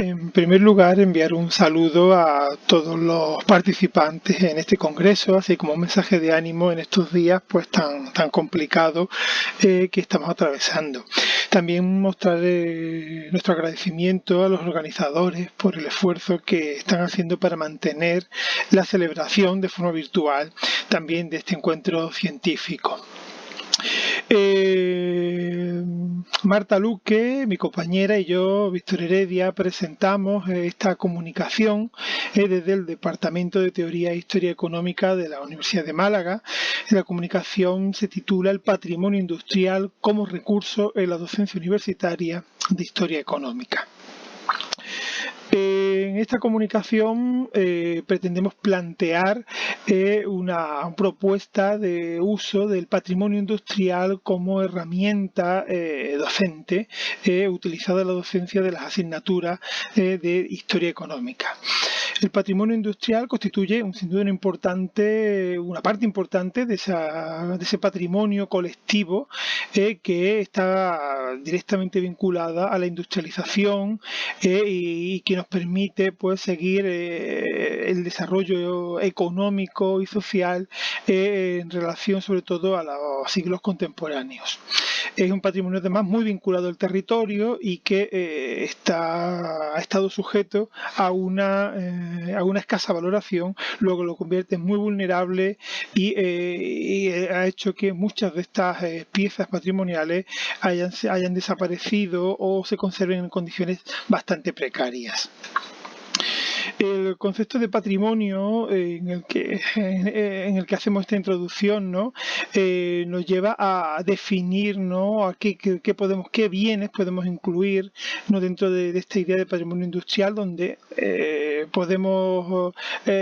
En primer lugar, enviar un saludo a todos los participantes en este congreso, así como un mensaje de ánimo en estos días pues tan complicados que estamos atravesando. También mostrar nuestro agradecimiento a los organizadores por el esfuerzo que están haciendo para mantener la celebración de forma virtual también de este encuentro científico. Marta Luque, mi compañera, y yo, Víctor Heredia, presentamos esta comunicación desde el Departamento de Teoría e Historia Económica de la Universidad de Málaga. La comunicación se titula El patrimonio industrial como recurso en la docencia universitaria de Historia Económica. En esta comunicación pretendemos plantear una propuesta de uso del patrimonio industrial como herramienta docente utilizada en la docencia de las asignaturas de Historia Económica. El patrimonio industrial constituye sin duda una parte importante de ese patrimonio colectivo que está directamente vinculada a la industrialización y que nos permite pues seguir el desarrollo económico y social en relación sobre todo a los siglos contemporáneos. Es un patrimonio además muy vinculado al territorio y que ha estado sujeto a una escasa valoración, luego lo convierte en muy vulnerable y ha hecho que muchas de estas piezas patrimoniales hayan desaparecido o se conserven en condiciones bastante precarias. El concepto de patrimonio en el que hacemos esta introducción, ¿no? Nos lleva a definir, ¿no? a qué bienes podemos incluir, ¿no? dentro de esta idea de patrimonio industrial, donde podemos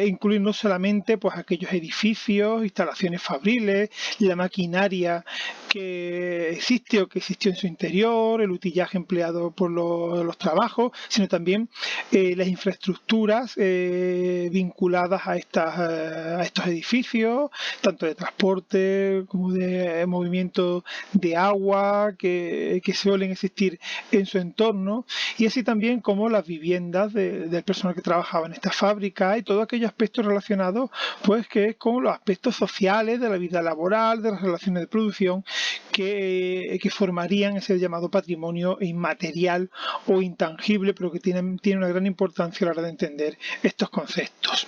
incluir no solamente pues, aquellos edificios, instalaciones fabriles, la maquinaria que existe o que existió en su interior, el utillaje empleado por los trabajos, sino también las infraestructuras vinculadas a estos edificios, tanto de transporte como de movimiento de agua que suelen existir en su entorno, y así también como las viviendas del personal que trabajaba en esta fábrica y todo aquello aspectos relacionados pues que con los aspectos sociales de la vida laboral, de las relaciones de producción que formarían ese llamado patrimonio inmaterial o intangible, pero que tiene una gran importancia a la hora de entender estos conceptos.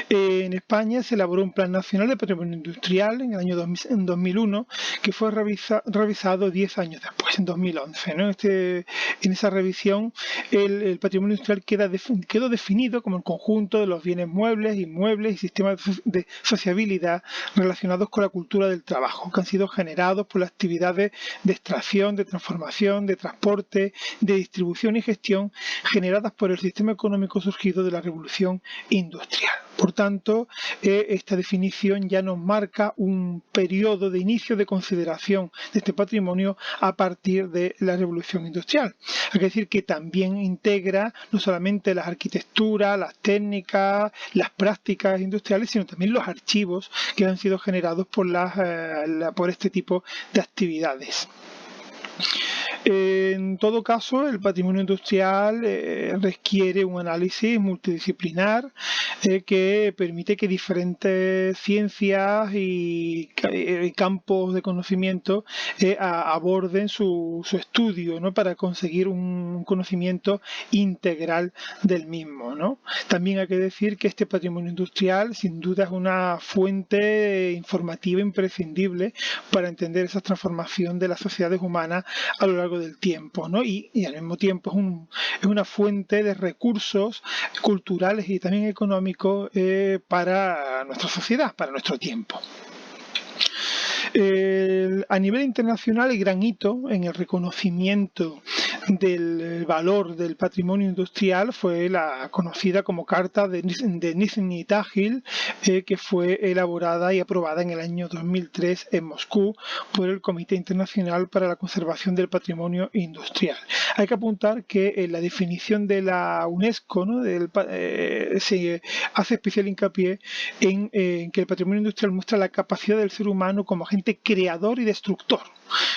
En España se elaboró un Plan Nacional de Patrimonio Industrial en el año 2001, que fue revisado 10 años después, en 2011. ¿no? En esa revisión, el patrimonio industrial quedó definido como el conjunto de los bienes muebles, inmuebles y sistemas de sociabilidad relacionados con la cultura del trabajo, que han sido generados por las actividades de extracción, de transformación, de transporte, de distribución y gestión generadas por el sistema económico surgido de la revolución industrial. Por tanto, esta definición ya nos marca un periodo de inicio de consideración de este patrimonio a partir de la revolución industrial. Hay que decir que también integra no solamente las arquitecturas, las técnicas, las prácticas industriales, sino también los archivos que han sido generados por este tipo de actividades. En todo caso, el patrimonio industrial requiere un análisis multidisciplinar que permite que diferentes ciencias y campos de conocimiento aborden su estudio, ¿no? para conseguir un conocimiento integral del mismo, ¿no? También hay que decir que este patrimonio industrial sin duda es una fuente informativa imprescindible para entender esa transformación de las sociedades humanas a lo largo del tiempo, ¿no? y al mismo tiempo es una fuente de recursos culturales y también económicos para nuestra sociedad, para nuestro tiempo. A nivel internacional, el gran hito en el reconocimiento del valor del patrimonio industrial fue la conocida como Carta de Nizhny Tagil, que fue elaborada y aprobada en el año 2003 en Moscú por el Comité Internacional para la Conservación del Patrimonio Industrial. Hay que apuntar que en la definición de la UNESCO, ¿no? Se hace especial hincapié en que el patrimonio industrial muestra la capacidad del ser humano como agente creador y destructor.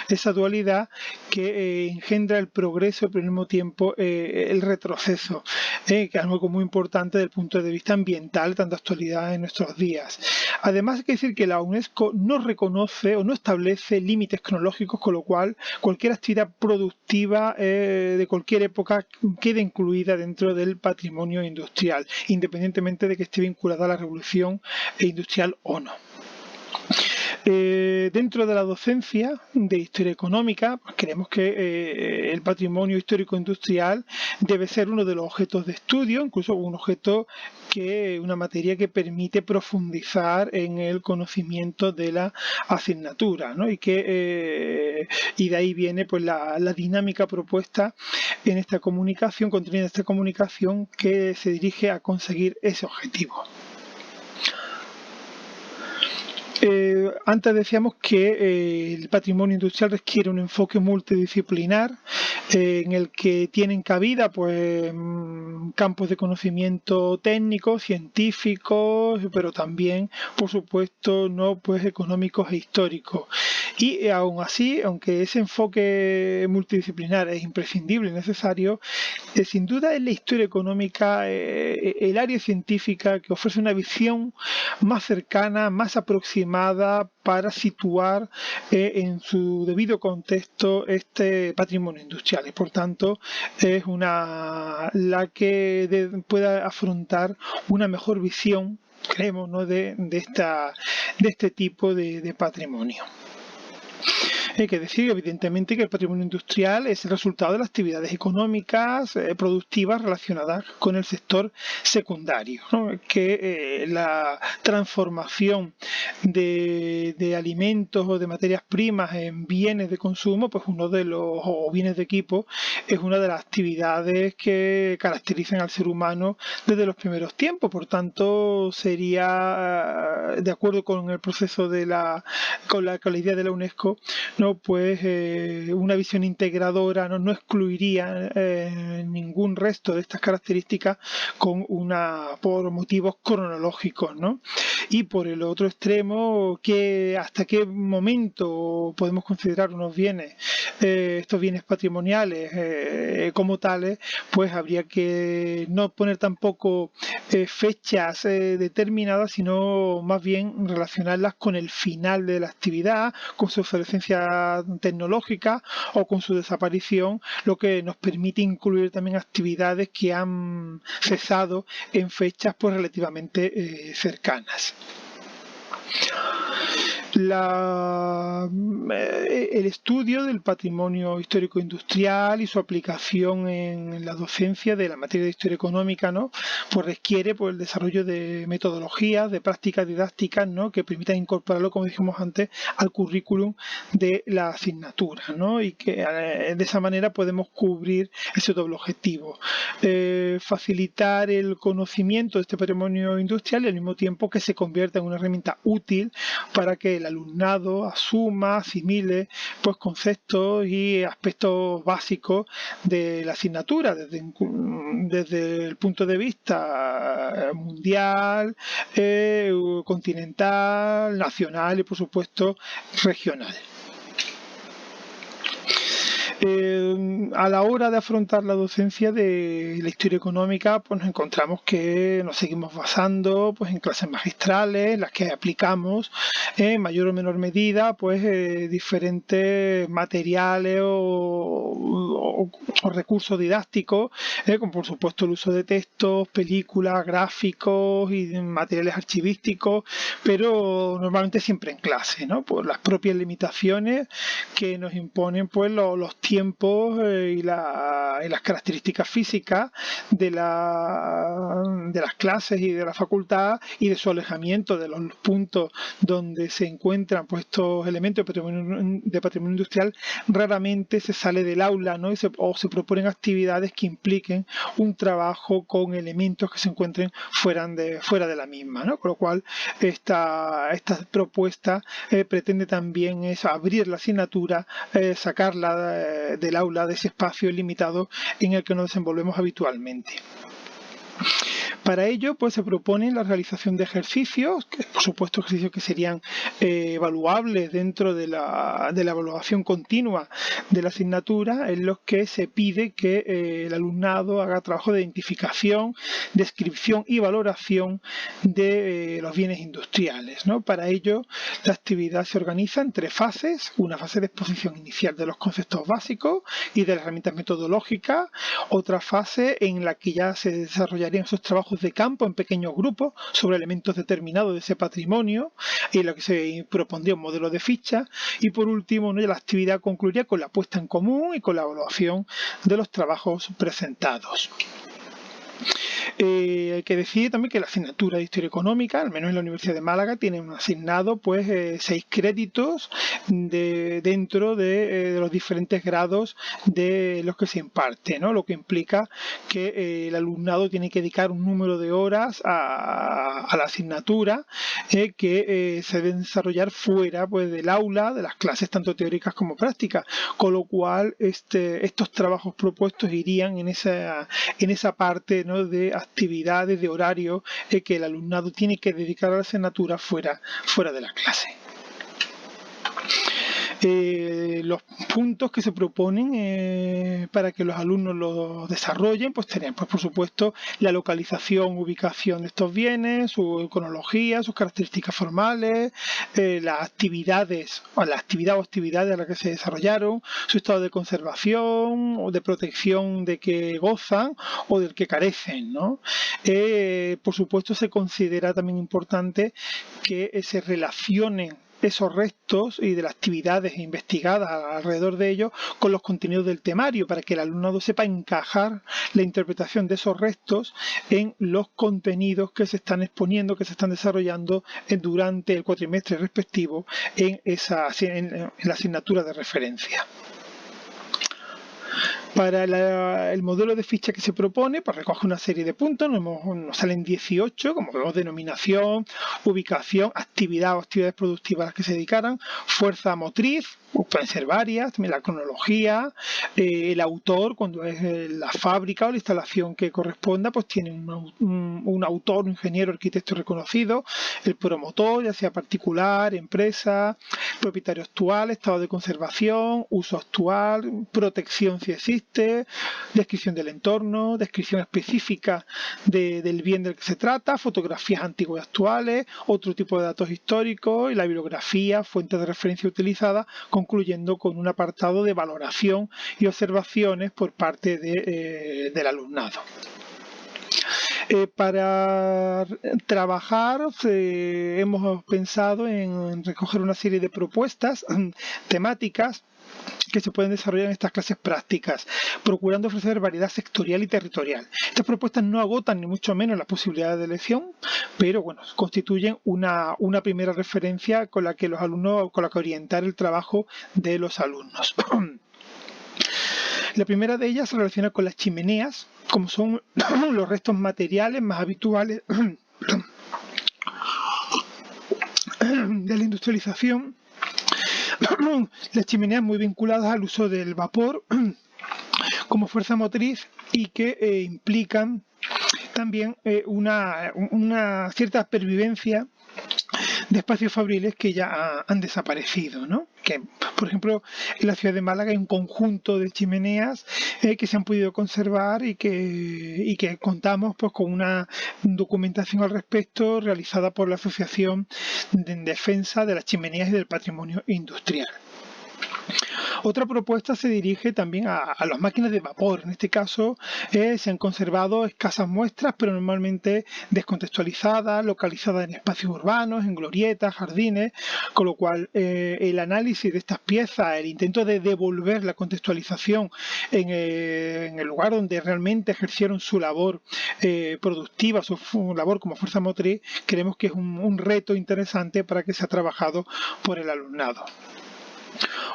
Esa dualidad que engendra el progreso, pero al mismo tiempo el retroceso, que es algo muy importante desde el punto de vista ambiental, tanta actualidad en nuestros días. Además, hay que decir que la UNESCO no reconoce o no establece límites cronológicos, con lo cual cualquier actividad productiva de cualquier época queda incluida dentro del patrimonio industrial, independientemente de que esté vinculada a la revolución industrial o no. Dentro de la docencia de historia económica, pues creemos que el patrimonio histórico industrial debe ser uno de los objetos de estudio, incluso una materia que permite profundizar en el conocimiento de la asignatura, ¿no? Y de ahí viene pues la dinámica propuesta en esta comunicación, contenida en esta comunicación, que se dirige a conseguir ese objetivo. Antes decíamos que el patrimonio industrial requiere un enfoque multidisciplinar en el que tienen cabida pues campos de conocimiento técnicos, científicos, pero también, por supuesto, no pues económicos e históricos. Y aún así, aunque ese enfoque multidisciplinar es imprescindible y necesario, sin duda es la historia económica el área científica que ofrece una visión más cercana, más aproximada para situar en su debido contexto este patrimonio industrial, y por tanto es la que pueda afrontar una mejor visión, creemos, ¿no?, de este tipo de patrimonio. Hay que decir, evidentemente, que el patrimonio industrial es el resultado de las actividades económicas productivas relacionadas con el sector secundario, ¿no? Que la transformación de alimentos o de materias primas en bienes de consumo, pues o bienes de equipo, es una de las actividades que caracterizan al ser humano desde los primeros tiempos. Por tanto, sería, de acuerdo con el proceso con la idea de la UNESCO, ¿no?, pues una visión integradora no excluiría ningún resto de estas características por motivos cronológicos, ¿no? Y por el otro extremo, hasta qué momento podemos considerar estos bienes patrimoniales como tales, pues habría que no poner tampoco fechas determinadas, sino más bien relacionarlas con el final de la actividad, con su obsolescencia tecnológica o con su desaparición, lo que nos permite incluir también actividades que han cesado en fechas pues relativamente cercanas. El estudio del patrimonio histórico industrial y su aplicación en la docencia de la materia de historia económica, ¿no?, pues requiere pues el desarrollo de metodologías, de prácticas didácticas, ¿no?, que permitan incorporarlo, como dijimos antes, al currículum de la asignatura, ¿no?, y que de esa manera podemos cubrir ese doble objetivo: facilitar el conocimiento de este patrimonio industrial y al mismo tiempo que se convierta en una herramienta útil para que el alumnado asimile pues conceptos y aspectos básicos de la asignatura desde el punto de vista mundial, continental, nacional y por supuesto regional. A la hora de afrontar la docencia de la historia económica, pues nos encontramos que nos seguimos basando pues en clases magistrales, en las que aplicamos en mayor o menor medida pues diferentes materiales o recursos didácticos, como por supuesto el uso de textos, películas, gráficos y materiales archivísticos, pero normalmente siempre en clase, ¿no?, por las propias limitaciones que nos imponen pues los tiempos y las características físicas de las clases y de la facultad, y de su alejamiento de los puntos donde se encuentran pues estos elementos de patrimonio industrial. Raramente se sale del aula, ¿no?, o se proponen actividades que impliquen un trabajo con elementos que se encuentren fuera de la misma, ¿no? Con lo cual esta propuesta pretende también abrir la asignatura, sacarla del aula, de ese espacio limitado en el que nos desenvolvemos habitualmente. Para ello, pues se propone la realización de ejercicios, que, por supuesto ejercicios que serían evaluables dentro de la evaluación continua de la asignatura, en los que se pide que el alumnado haga trabajo de identificación, descripción y valoración de los bienes industriales, ¿no? Para ello, la actividad se organiza en 3 fases: una fase de exposición inicial de los conceptos básicos y de las herramientas metodológicas, otra fase en la que ya se desarrollarían esos trabajos de campo en pequeños grupos sobre elementos determinados de ese patrimonio, en la que se propondría un modelo de ficha, y por último, ¿no?, la actividad concluiría con la puesta en común y con la evaluación de los trabajos presentados. Hay que decir también que la asignatura de Historia Económica, al menos en la Universidad de Málaga, tiene un asignado 6 créditos dentro de los diferentes grados de los que se imparte, ¿no? Lo que implica que el alumnado tiene que dedicar un número de horas a la asignatura que se deben desarrollar fuera, pues, del aula, de las clases tanto teóricas como prácticas, con lo cual estos trabajos propuestos irían en esa parte, ¿no?, de actividades, de horario que el alumnado tiene que dedicar a la asignatura fuera de la clase. Los puntos que se proponen para que los alumnos los desarrollen, pues serían, pues, por supuesto, la localización, ubicación de estos bienes, su cronología, sus características formales, las actividades o la actividad o actividades a las que se desarrollaron, su estado de conservación o de protección de que gozan o del que carecen, ¿no? Por supuesto, se considera también importante que se relacionen esos restos y de las actividades investigadas alrededor de ellos con los contenidos del temario, para que el alumnado sepa encajar la interpretación de esos restos en los contenidos que se están exponiendo, que se están desarrollando durante el cuatrimestre respectivo en la asignatura de referencia. Para el modelo de ficha que se propone, pues recoge una serie de puntos, nos salen 18, como vemos: denominación, ubicación, actividad o actividades productivas a las que se dedicaran, fuerza motriz, pues pueden ser varias, también la cronología, el autor, cuando es la fábrica o la instalación que corresponda, pues tiene un autor, un ingeniero, arquitecto reconocido, el promotor, ya sea particular, empresa, propietario actual, estado de conservación, uso actual, protección si existe, descripción del entorno, descripción específica del bien del que se trata, fotografías antiguas y actuales, otro tipo de datos históricos y la bibliografía, fuente de referencia utilizada, concluyendo con un apartado de valoración y observaciones por parte del alumnado. Para trabajar hemos pensado en recoger una serie de propuestas temáticas que se pueden desarrollar en estas clases prácticas, procurando ofrecer variedad sectorial y territorial. Estas propuestas no agotan ni mucho menos las posibilidades de elección, pero bueno, constituyen una primera referencia con la que orientar el trabajo de los alumnos. La primera de ellas se relaciona con las chimeneas, como son los restos materiales más habituales de la industrialización. Las chimeneas muy vinculadas al uso del vapor como fuerza motriz y que implican también una cierta pervivencia de espacios fabriles que ya han desaparecido, ¿no? Que, por ejemplo, en la ciudad de Málaga hay un conjunto de chimeneas que se han podido conservar y que contamos, pues, con una documentación al respecto realizada por la Asociación en Defensa de las Chimeneas y del Patrimonio Industrial. Otra propuesta se dirige también a las máquinas de vapor. En este caso se han conservado escasas muestras, pero normalmente descontextualizadas, localizadas en espacios urbanos, en glorietas, jardines, con lo cual el análisis de estas piezas, el intento de devolver la contextualización en el lugar donde realmente ejercieron su labor productiva, su labor como fuerza motriz, creemos que es un reto interesante para que sea trabajado por el alumnado.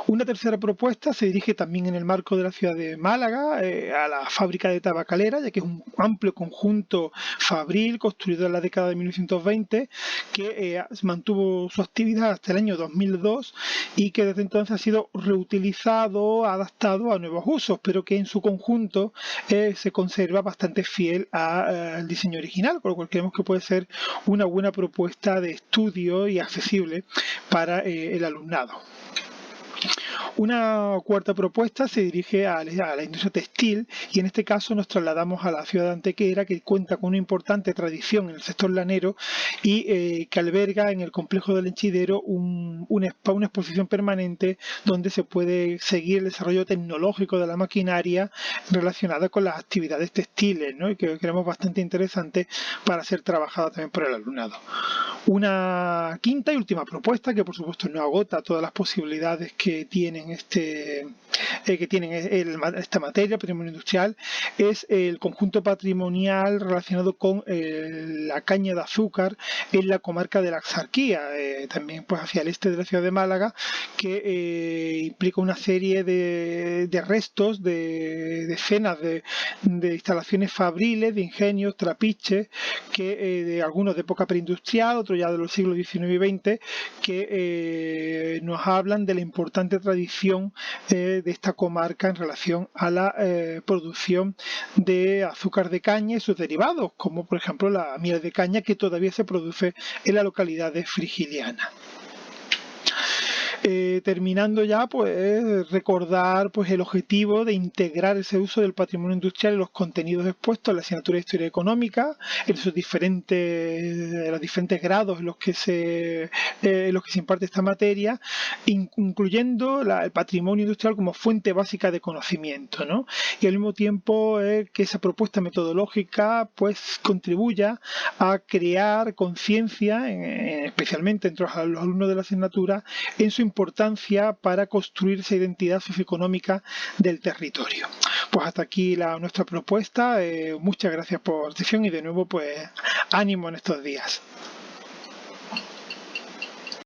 Una tercera propuesta se dirige también en el marco de la ciudad de Málaga a la fábrica de tabacalera, ya que es un amplio conjunto fabril construido en la década de 1920 que mantuvo su actividad hasta el año 2002 y que desde entonces ha sido reutilizado, adaptado a nuevos usos, pero que en su conjunto se conserva bastante fiel al diseño original, con lo cual creemos que puede ser una buena propuesta de estudio y accesible para el alumnado. Una cuarta propuesta se dirige a la industria textil y en este caso nos trasladamos a la ciudad de Antequera, que cuenta con una importante tradición en el sector lanero y que alberga en el complejo del Henchidero una exposición permanente donde se puede seguir el desarrollo tecnológico de la maquinaria relacionada con las actividades textiles, ¿no? Y que creemos bastante interesante para ser trabajada también por el alumnado. Una quinta y última propuesta, que por supuesto no agota todas las posibilidades que tienen esta materia, patrimonio industrial, es el conjunto patrimonial relacionado con la caña de azúcar en la comarca de la Axarquía, también pues hacia el este de la ciudad de Málaga, que implica una serie de restos, de decenas de instalaciones fabriles, de ingenios, trapiches, que de algunos de época preindustrial, otros ya de los siglos XIX y XX, que nos hablan de la importante tradición de esta comarca en relación a la producción de azúcar de caña y sus derivados, como por ejemplo la miel de caña, que todavía se produce en la localidad de Frigiliana. Terminando ya, pues recordar pues el objetivo de integrar ese uso del patrimonio industrial en los contenidos expuestos en la asignatura de Historia Económica, en los diferentes grados en los que se imparte esta materia, incluyendo el patrimonio industrial como fuente básica de conocimiento, ¿no? Y al mismo tiempo que esa propuesta metodológica pues contribuya a crear conciencia, especialmente entre los alumnos de la asignatura, en su importancia para construir esa identidad socioeconómica del territorio. Pues hasta aquí nuestra propuesta. Muchas gracias por la atención y de nuevo pues ánimo en estos días.